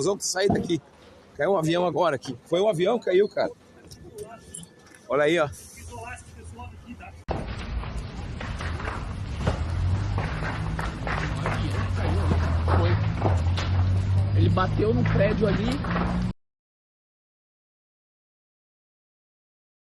nós vamos sair daqui. Caiu um avião agora aqui. Foi um avião que caiu, cara. Olha aí, ó. Ele bateu no prédio ali.